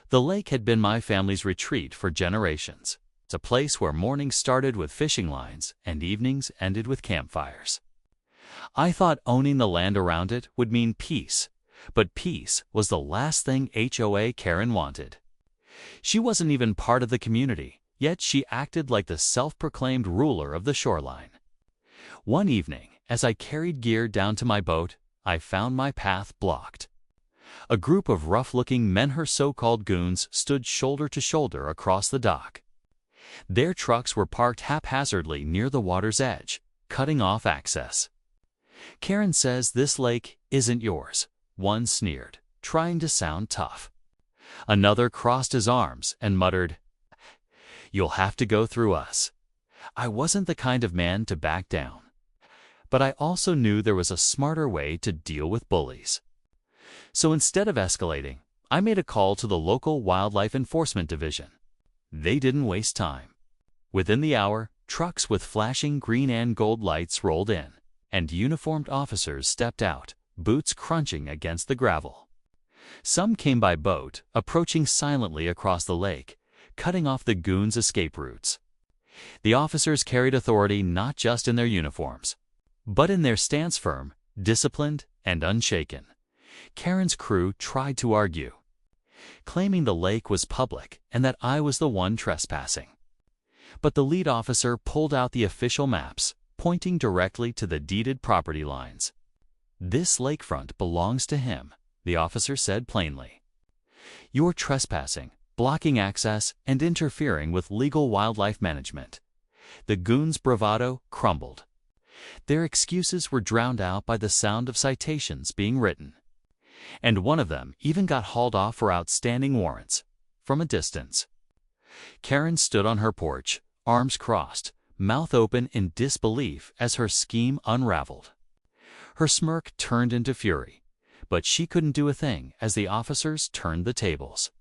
The lake had been my family's retreat for generations. It's a place where mornings started with fishing lines and evenings ended with campfires. I thought owning the land around it would mean peace, but peace was the last thing HOA Karen wanted. She wasn't even part of the community, yet she acted like the self-proclaimed ruler of the shoreline. One evening, as I carried gear down to my boat, I found my path blocked. A group of rough-looking men, her so-called goons, stood shoulder to shoulder across the dock. Their trucks were parked haphazardly near the water's edge, cutting off access. "Karen says this lake isn't yours," one sneered, trying to sound tough. Another crossed his arms and muttered, "You'll have to go through us." I wasn't the kind of man to back down. But I also knew there was a smarter way to deal with bullies. So instead of escalating, I made a call to the local Wildlife Enforcement Division. They didn't waste time. Within the hour, trucks with flashing green and gold lights rolled in, and uniformed officers stepped out, boots crunching against the gravel. Some came by boat, approaching silently across the lake, cutting off the goons' escape routes. The officers carried authority not just in their uniforms, but in their stance, firm, disciplined, and unshaken. Karen's crew tried to argue, claiming the lake was public and that I was the one trespassing. But the lead officer pulled out the official maps, pointing directly to the deeded property lines. "This lakefront belongs to him," the officer said plainly. "You're trespassing, blocking access, and interfering with legal wildlife management." The goons' bravado crumbled. Their excuses were drowned out by the sound of citations being written. And one of them even got hauled off for outstanding warrants, from a distance. Karen stood on her porch, arms crossed, mouth open in disbelief as her scheme unraveled. Her smirk turned into fury, but she couldn't do a thing as the officers turned the tables.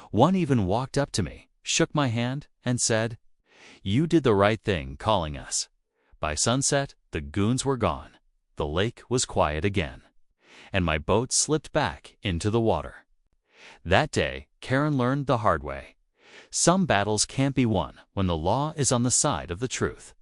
One even walked up to me, shook my hand, and said, "You did the right thing calling us." By sunset, the goons were gone. The lake was quiet again, and my boat slipped back into the water. That day, Karen learned the hard way. Some battles can't be won when the law is on the side of the truth.